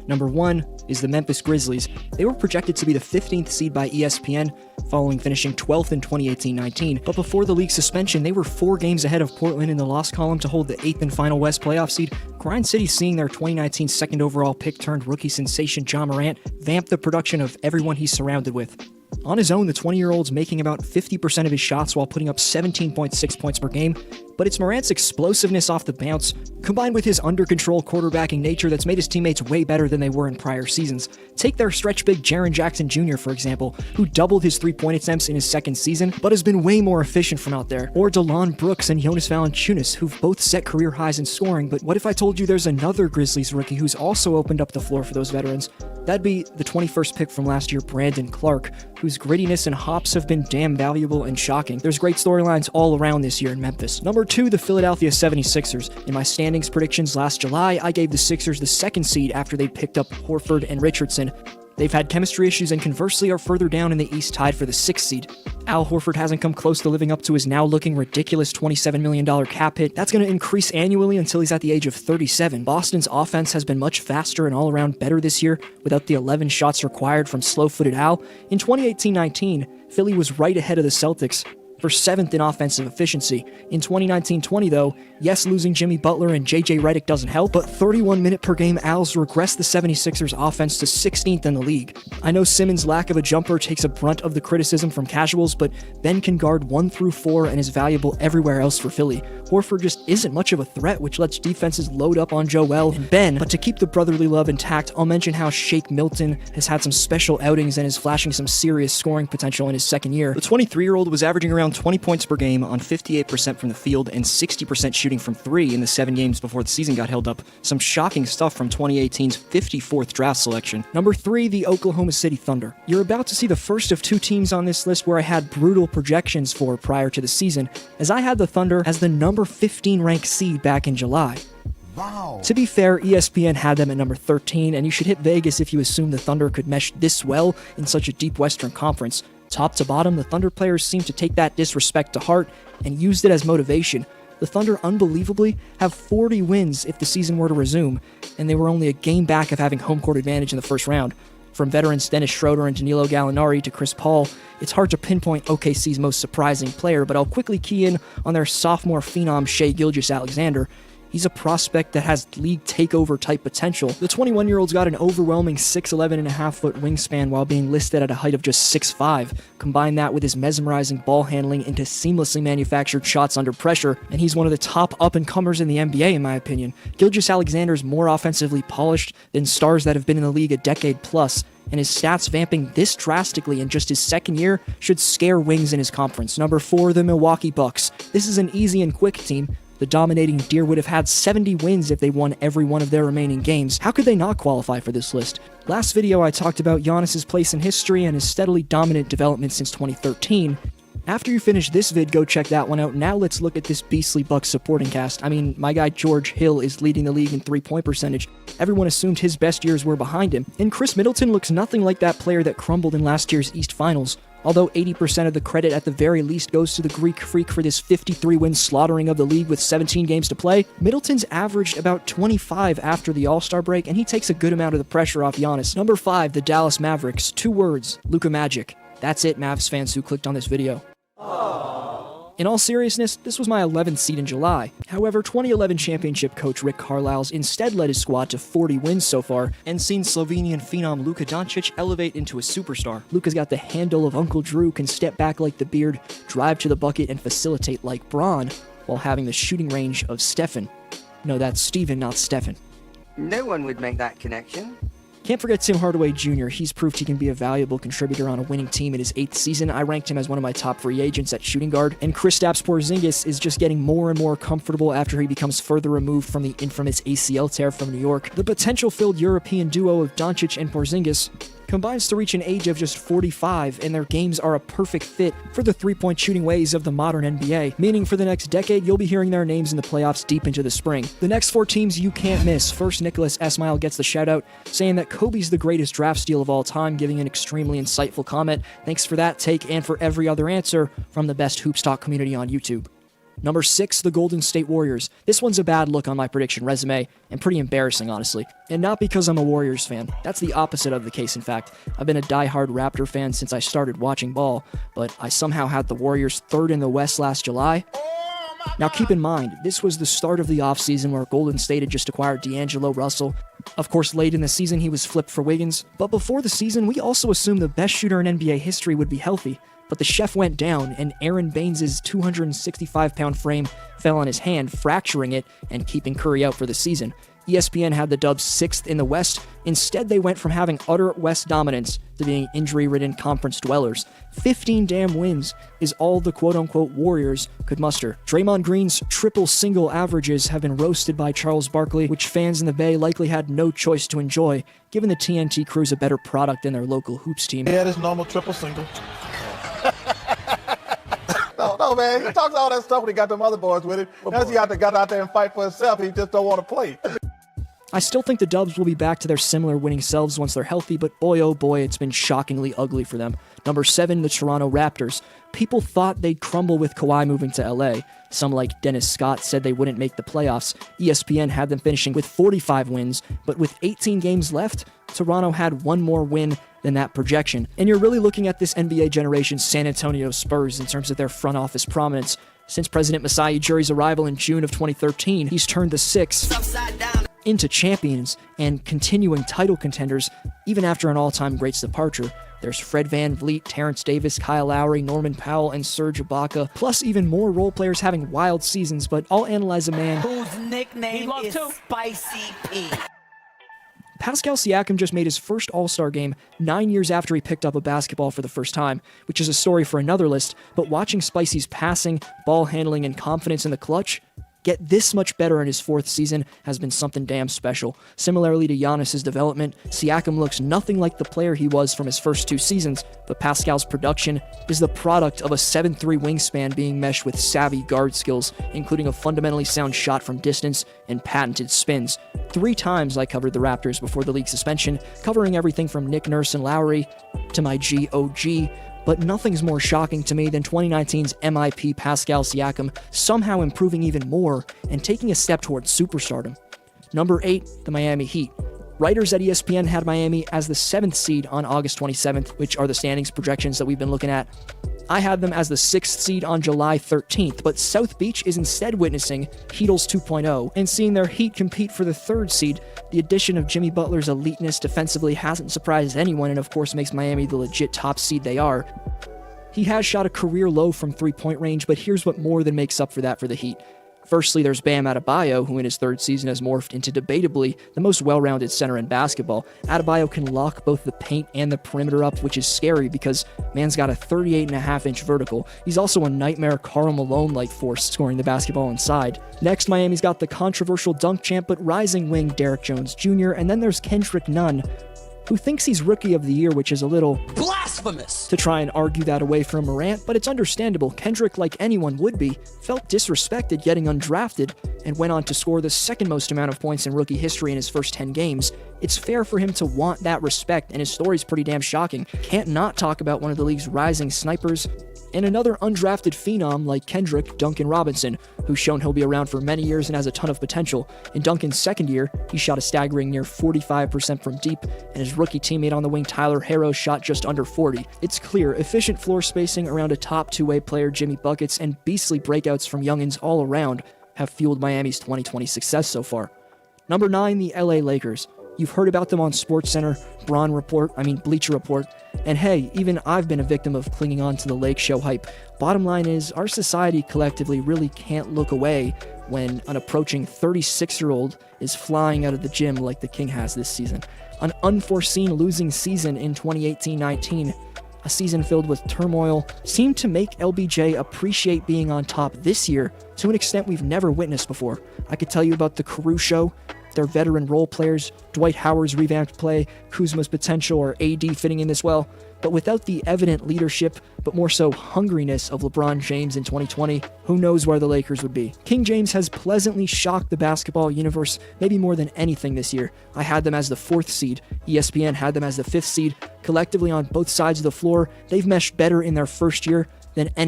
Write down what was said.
Number 1 is the Memphis Grizzlies. They were projected to be the 15th seed by ESPN, following finishing 12th in 2018-19, but before the league suspension, they were 4 games ahead of Portland in the loss column to hold the 8th and final West playoff seed. Grind City, seeing their 2019 second overall pick turned rookie sensation Ja Morant vamp the production of everyone he's surrounded with. On his own, the 20-year-old's making about 50% of his shots while putting up 17.6 points per game, but it's Morant's explosiveness off the bounce, combined with his under-control quarterbacking nature that's made his teammates way better than they were in prior seasons. Take their stretch big Jaren Jackson Jr., for example, who doubled his three-point attempts in his second season, but has been way more efficient from out there. Or Delon Brooks and Jonas Valanciunas, who've both set career highs in scoring, but what if I told you there's another Grizzlies rookie who's also opened up the floor for those veterans? That'd be the 21st pick from last year, Brandon Clark, whose grittiness and hops have been damn valuable and shocking. There's great storylines all around this year in Memphis. Number 2, the Philadelphia 76ers. In my standings predictions last July, I gave the Sixers the 2nd seed after they picked up Horford and Richardson. They've had chemistry issues and conversely are further down in the East, tied for the 6th seed. Al Horford hasn't come close to living up to his now looking ridiculous $27 million cap hit. That's going to increase annually until he's at the age of 37. Boston's offense has been much faster and all around better this year without the 11 shots required from slow-footed Al. In 2018-19, Philly was right ahead of the Celtics for 7th in offensive efficiency. In 2019-20 though, yes, losing Jimmy Butler and JJ Redick doesn't help, but 31 minute per game Al's regressed the 76ers offense to 16th in the league. I know Simmons' lack of a jumper takes a brunt of the criticism from casuals, but Ben can guard 1 through 4 and is valuable everywhere else for Philly. Horford just isn't much of a threat, which lets defenses load up on Joel and Ben, but to keep the brotherly love intact, I'll mention how Shake Milton has had some special outings and is flashing some serious scoring potential in his second year. The 23-year-old was averaging around 20 points per game on 58% from the field and 60% shooting from 3 in the 7 games before the season got held up. Some shocking stuff from 2018's 54th draft selection. Number 3, the Oklahoma City Thunder. You're about to see the first of 2 teams on this list where I had brutal projections for prior to the season, as I had the Thunder as the number 15 ranked seed back in July. Wow. To be fair, ESPN had them at number 13, and you should hit Vegas if you assume the Thunder could mesh this well in such a deep Western Conference. Top to bottom, the Thunder players seem to take that disrespect to heart and used it as motivation. The Thunder, unbelievably, have 40 wins if the season were to resume, and they were only a game back of having home court advantage in the first round. From veterans Dennis Schroeder and Danilo Gallinari to Chris Paul, it's hard to pinpoint OKC's most surprising player, but I'll quickly key in on their sophomore phenom Shai Gilgeous-Alexander. He's a prospect that has league takeover type potential. The 21-year-old's got an overwhelming 6'11.5" wingspan while being listed at a height of just 6'5". Combine that with his mesmerizing ball handling into seamlessly manufactured shots under pressure, and he's one of the top up-and-comers in the NBA in my opinion. Gilgeous-Alexander's more offensively polished than stars that have been in the league a decade plus, and his stats vamping this drastically in just his second year should scare wings in his conference. Number 4, the Milwaukee Bucks. This is an easy and quick team. The dominating Deer would have had 70 wins if they won every one of their remaining games. How could they not qualify for this list? Last video I talked about Giannis's place in history and his steadily dominant development since 2013. After you finish this vid, go check that one out. Now let's look at this beastly Bucks supporting cast. I mean, my guy George Hill is leading the league in three-point percentage. Everyone assumed his best years were behind him. And Chris Middleton looks nothing like that player that crumbled in last year's East Finals. Although 80% of the credit at the very least goes to the Greek Freak for this 53-win slaughtering of the league with 17 games to play, Middleton's averaged about 25 after the All-Star break, and he takes a good amount of the pressure off Giannis. Number 5, the Dallas Mavericks. 2 words, Luka Magic. That's it, Mavs fans who clicked on this video. In all seriousness, this was my 11th seed in July. However, 2011 championship coach Rick Carlisle's instead led his squad to 40 wins so far, and seen Slovenian phenom Luka Doncic elevate into a superstar. Luka's got the handle of Uncle Drew, can step back like the Beard, drive to the bucket, and facilitate like Braun, while having the shooting range of Stephen. No, that's Steven, not Stephen. No one would make that connection. Can't forget Tim Hardaway Jr. He's proved he can be a valuable contributor on a winning team in his 8th season. I ranked him as one of my top free agents at shooting guard. And Kristaps Porzingis is just getting more and more comfortable after he becomes further removed from the infamous ACL tear from New York. The potential-filled European duo of Doncic and Porzingis combines to reach an age of just 45, and their games are a perfect fit for the three-point shooting ways of the modern NBA, meaning for the next decade, you'll be hearing their names in the playoffs deep into the spring. The next 4 teams you can't miss. First, Nicholas Esmail gets the shout-out, saying that Kobe's the greatest draft steal of all time, giving an extremely insightful comment. Thanks for that take and for every other answer from the best Hoopstock community on YouTube. Number 6, the Golden State Warriors. This one's a bad look on my prediction resume, and pretty embarrassing, honestly. And not because I'm a Warriors fan. That's the opposite of the case, in fact. I've been a die-hard Raptor fan since I started watching ball, but I somehow had the Warriors 3rd in the West last July. Now keep in mind, this was the start of the offseason where Golden State had just acquired D'Angelo Russell. Of course, late in the season he was flipped for Wiggins, but before the season we also assumed the best shooter in NBA history would be healthy. But the chef went down, and Aaron Baines' 265-pound frame fell on his hand, fracturing it and keeping Curry out for the season. ESPN had the Dubs 6th in the West. Instead, they went from having utter West dominance to being injury-ridden conference dwellers. 15 damn wins is all the quote-unquote Warriors could muster. Draymond Green's triple-single averages have been roasted by Charles Barkley, which fans in the Bay likely had no choice to enjoy, given the TNT Crew's a better product than their local hoops team. Yeah, this normal triple-single. No, man. He talks all that stuff when he got them other boys with him. Now he got out there and fight for himself. He just don't want to play. I still think the Dubs will be back to their similar winning selves once they're healthy, but boy oh boy, it's been shockingly ugly for them. Number 7, the Toronto Raptors. People thought they'd crumble with Kawhi moving to LA. Some like Dennis Scott said they wouldn't make the playoffs. ESPN had them finishing with 45 wins, but with 18 games left, Toronto had one more win than that projection. And you're really looking at this NBA generation's San Antonio Spurs in terms of their front office prominence. Since President Masai Ujiri's arrival in June of 2013, he's turned the Six into champions and continuing title contenders, even after an all-time great's departure. There's Fred VanVleet, Terrence Davis, Kyle Lowry, Norman Powell, and Serge Ibaka, plus even more role players having wild seasons, but I'll analyze a man whose nickname is Spicy P. Pascal Siakam just made his first All-Star game 9 years after he picked up a basketball for the first time, which is a story for another list, but watching Spicy's passing, ball handling, and confidence in the clutch get this much better in his 4th season has been something damn special. Similarly to Giannis's development, Siakam looks nothing like the player he was from his first 2 seasons, but Pascal's production is the product of a 7'3" wingspan being meshed with savvy guard skills, including a fundamentally sound shot from distance and patented spins. 3 times I covered the Raptors before the league suspension, covering everything from Nick Nurse and Lowry to my GOG, but nothing's more shocking to me than 2019's MIP Pascal Siakam somehow improving even more and taking a step towards superstardom. Number 8, the Miami Heat. Writers at ESPN had Miami as the 7th seed on August 27th, which are the standings projections that we've been looking at. I had them as the 6th seed on July 13th, but South Beach is instead witnessing Heatles 2.0 and seeing their Heat compete for the 3rd seed. The addition of Jimmy Butler's eliteness defensively hasn't surprised anyone and of course makes Miami the legit top seed they are. He has shot a career low from 3-point range, but here's what more than makes up for that for the Heat. Firstly, there's Bam Adebayo, who in his 3rd season has morphed into debatably the most well-rounded center in basketball. Adebayo can lock both the paint and the perimeter up, which is scary because man's got a 38.5-inch vertical. He's also a nightmare Karl Malone-like force scoring the basketball inside. Next, Miami's got the controversial dunk champ but rising wing Derrick Jones Jr., and then there's Kendrick Nunn, who thinks he's Rookie of the Year, which is a little blasphemous to try and argue that away from Morant, but it's understandable. Kendrick, like anyone would be, felt disrespected getting undrafted and went on to score the 2nd most amount of points in rookie history in his first 10 games. It's fair for him to want that respect, and his story's pretty damn shocking. Can't not talk about one of the league's rising snipers, and another undrafted phenom like Kendrick, Duncan Robinson, who's shown he'll be around for many years and has a ton of potential. In Duncan's 2nd year, he shot a staggering near 45% from deep, and his rookie teammate on the wing Tyler Herro shot just under 40. It's clear, efficient floor spacing around a top 2-way player Jimmy Buckets and beastly breakouts from youngins all around have fueled Miami's 2020 success so far. Number 9, the LA Lakers. You've heard about them on SportsCenter, Bleacher Report, and hey, even I've been a victim of clinging on to the Lake Show hype. Bottom line is, our society collectively really can't look away when an approaching 36-year-old is flying out of the gym like the King has this season. An unforeseen losing season in 2018-19, a season filled with turmoil, seemed to make LBJ appreciate being on top this year to an extent we've never witnessed before. I could tell you about the Carew Show, their veteran role players, Dwight Howard's revamped play, Kuzma's potential, or AD fitting in this well, but without the evident leadership, but more so hungriness of LeBron James in 2020, who knows where the Lakers would be. King James has pleasantly shocked the basketball universe, maybe more than anything this year. I had them as the 4th seed, ESPN had them as the 5th seed. Collectively on both sides of the floor, they've meshed better in their first year than any